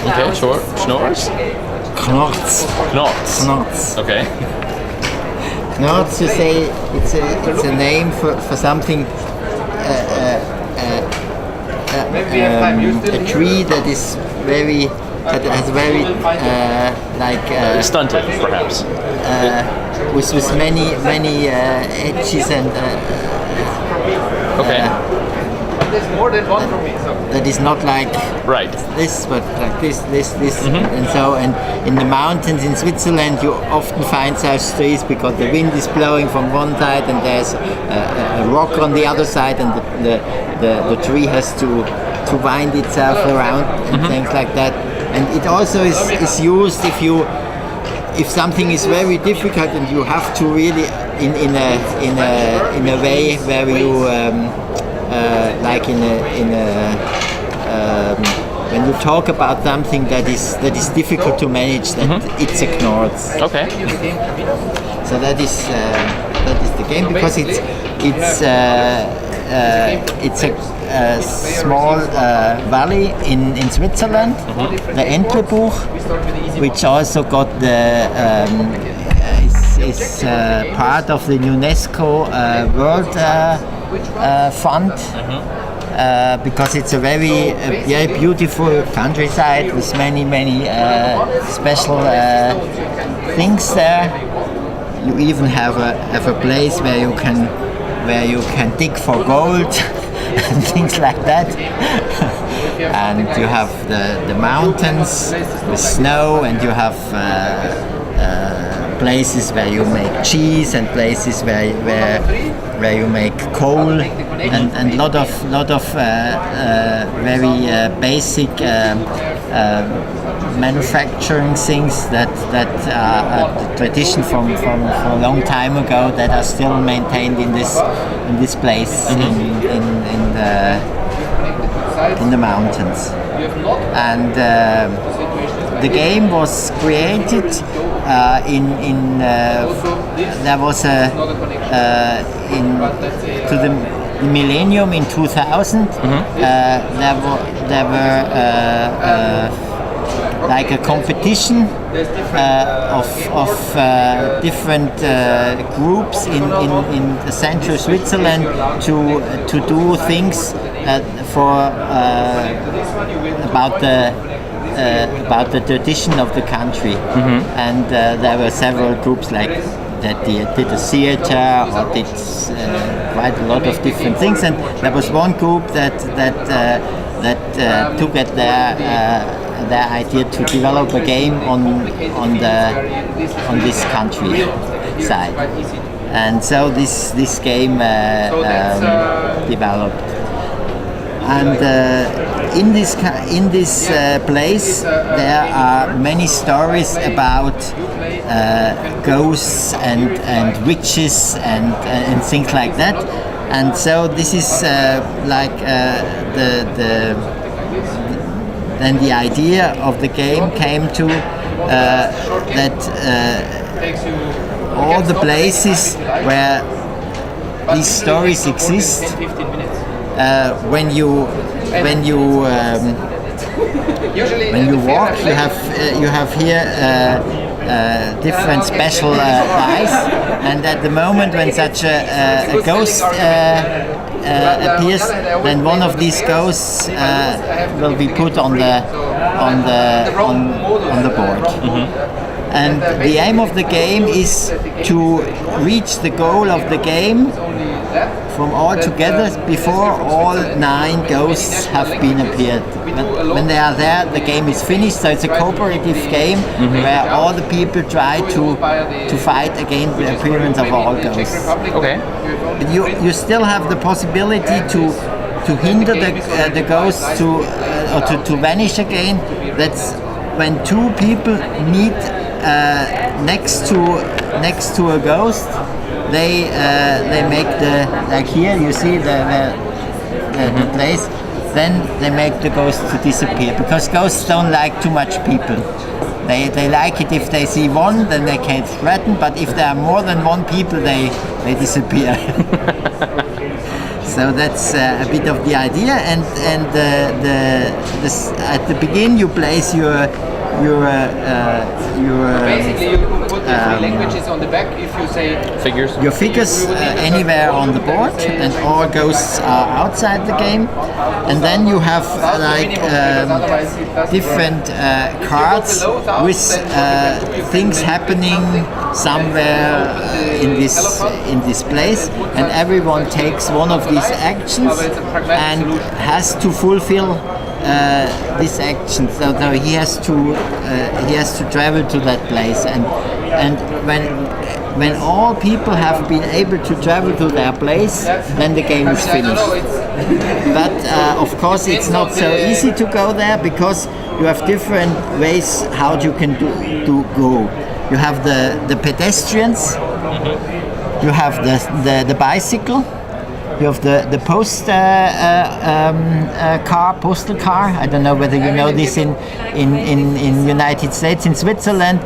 Okay, sure. Chnorz? Chnorz. Chnorz. Chnorz. Okay. Chnorz, you say it's a name for something, a tree that is very, that has very Stunted, perhaps. with many edges and Okay. There's more than one for me. So. that is not like Right. this, but like this, and so. And in the mountains in Switzerland, you often find such trees because the wind is blowing from one side, and there's a rock on the other side, and the tree has to wind itself around and things like that. And it also is used if something is very difficult and you have to really in a way where you like when you talk about something that is difficult to manage, that it's a Chnorz. Okay. So that is the game, because it's a small valley in Switzerland, the Entlebuch, which also got the is part of the UNESCO World Fund. Because it's a very beautiful countryside with many special things there. You even have a place where you can dig for gold and things like that. And you have the mountains with snow, and you have places where you make cheese, and places where you make coal, and lot of very basic manufacturing things that are the tradition from a long time ago, that are still maintained in this place in the mountains. And the game was created there was to the millennium in 2000. There were like a competition of different groups in central Switzerland to do things about the tradition of the country. And there were several groups like that did a theater or did quite a lot of different things. And there was one group that took it their idea to develop a game on this country side. And so this game developed. And in this place there are many stories about ghosts and witches and things like that. And so this is then the idea of the game came to that all the places where these stories exist, when you walk, you have here different special eyes, and at the moment when such a ghost appears, then one of these ghosts will be put on the board. And the aim of the game is to reach the goal of the game from all together before all 9 ghosts have been appeared. When they are there, the game is finished. So it's a cooperative game where all the people try to fight against the appearance of all ghosts. Okay. But you still have the possibility to hinder the ghosts to vanish again. That's when 2 people meet next to a ghost. They make like here you see the place. Then they make the ghost to disappear, because ghosts don't like too much people. They like it if they see one, then they can't threaten. But if there are more than 1 people, they disappear. So that's a bit of the idea, and at the beginning you place your Basically, you can put the three languages on the back if you say Figures. your figures anywhere on the board, and all ghosts are outside the game. And then you have different cards with things happening somewhere in this place, and everyone takes one of these actions and has to fulfill this action. So he has to travel to that place, and when all people have been able to travel to their place, then the game is finished. But of course it's not so easy to go there, because you have different ways how you can go. You have the pedestrians, you have the bicycle, you have the postal car. I don't know whether you know this in United States. In Switzerland,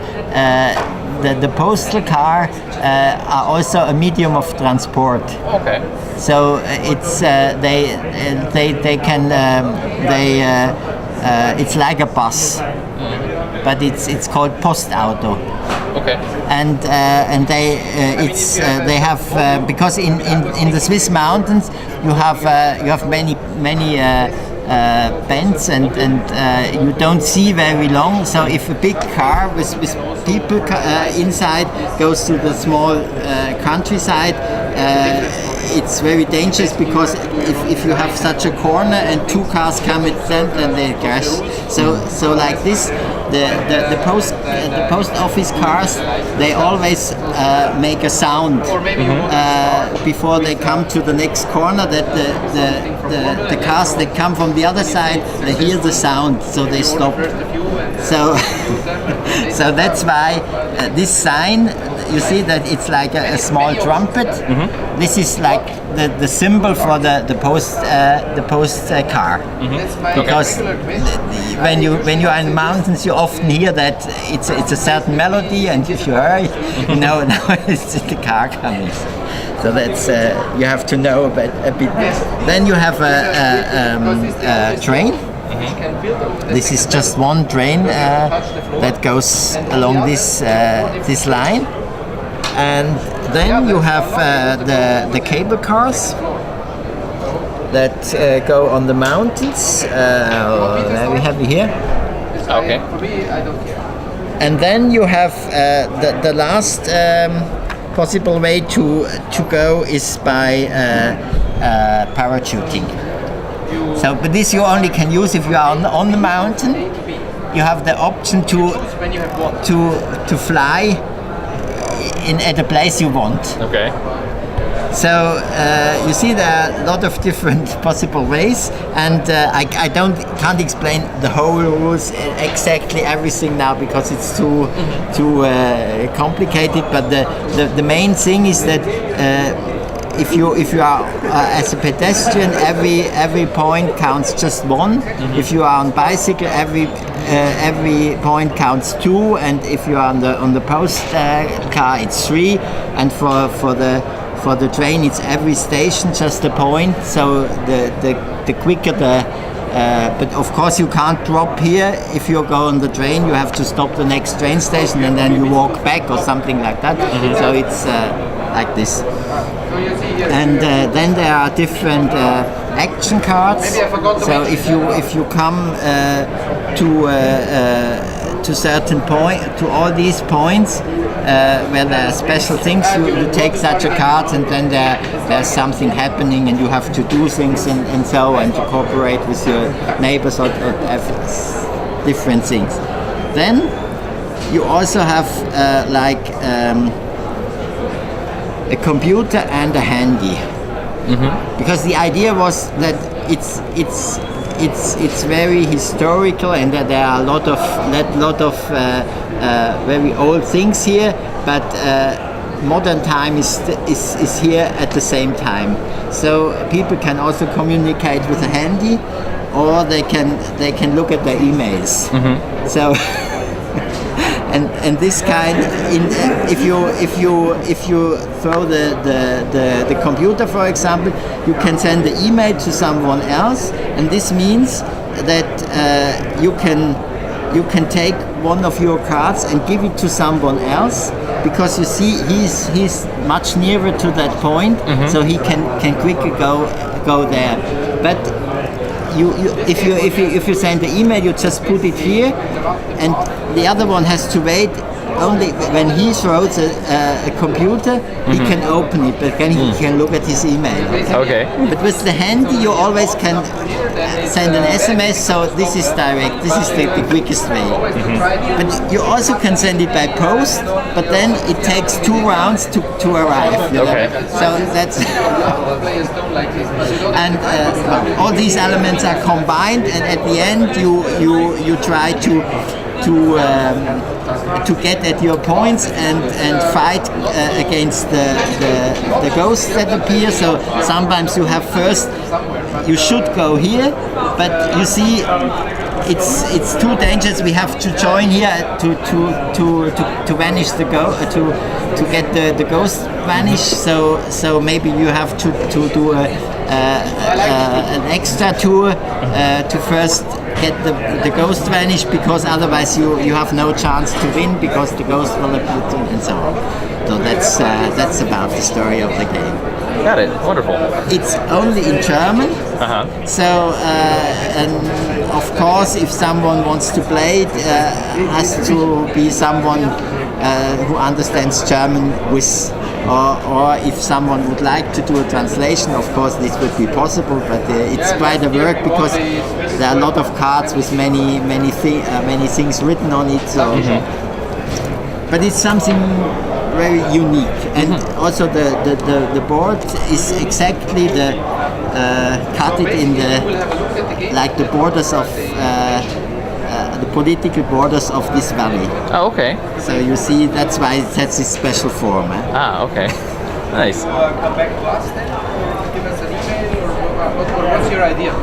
the postal car are also a medium of transport. Okay. So it's they can it's like a bus, but it's called Postauto. Okay. And they have because in the Swiss mountains you have many bends, and you don't see very long. So if a big car with people inside goes to the small countryside, it's very dangerous, because if you have such a corner and two cars come at them, then they crash. So like this, the post office cars, they always make a sound before they come to the next corner, that the cars that come from the other side, they hear the sound, so they stop. So so that's why this sign, you see that it's like a small trumpet. This is like the symbol for the post car. Because when you are in the mountains, you often hear that it's a certain melody, and if you hurry, you know now it's the car coming. So that's you have to know a bit. Then you have a train. This is just one train that goes along this line, and then you have the cable cars that go on the mountains. There we have it here. Okay. And then you have the last possible way to go is by parachuting. So, but this you only can use if you are on the mountain. You have the option to fly at a place you want. Okay. So you see there are a lot of different possible ways, and I can't explain the whole rules exactly everything now, because it's too complicated. But the main thing is that if you are as a pedestrian, every point counts just one. If you are on bicycle, every point counts two, and if you are on the post car, it's three. And for the train, it's every station just a point. So the quicker but of course you can't drop here. If you go on the train, you have to stop the next train station and then you walk back or something like that. So it's like this. And then there are different action cards. So if you come to certain point, to all these points where there are special things, you take such a card, and then there's something happening, and you have to do things and so, and to cooperate with your neighbors or different things. Then you also have a computer and a handy, because the idea was that it's very historical, and that there are a lot of very old things here, but modern time is here at the same time. So people can also communicate with a handy, or they can look at their emails. So and this kind if you throw the computer, for example, you can send the email to someone else, and this means that you can take one of your cards and give it to someone else, because you see he's much nearer to that point, so he can quickly go there. But if you send the email, you just put it here, and the other one has to wait. Only when he throws a computer, he can open it, but then he can look at his email. Okay. But with the handy, you always can send an SMS, so this is direct. This is the quickest way. But you also can send it by post, but then it takes 2 rounds to arrive. You know? Okay. So that's and all these elements are combined, and at the end you try to get at your points and fight against the ghosts that appear. So sometimes you have you should go here, but you see it's too dangerous. We have to join here to vanish to get the ghost vanish. So maybe you have to do an extra tour to first get the ghost vanish, because otherwise you have no chance to win, because the ghost will appear and so on. So that's about the story of the game. Got it. Wonderful. It's only in German. So and of course, if someone wants to play it, has to be someone who understands German or if someone would like to do a translation, of course this would be possible, but it's quite a work, because there are a lot of cards with many things written on it. So, but it's something very unique, and also the board is exactly cut it in the borders of the political borders of this valley. Oh, okay. So you see, that's why it has this special form. Ah, okay. Nice. Come back to us then, give us an email, or what's your idea?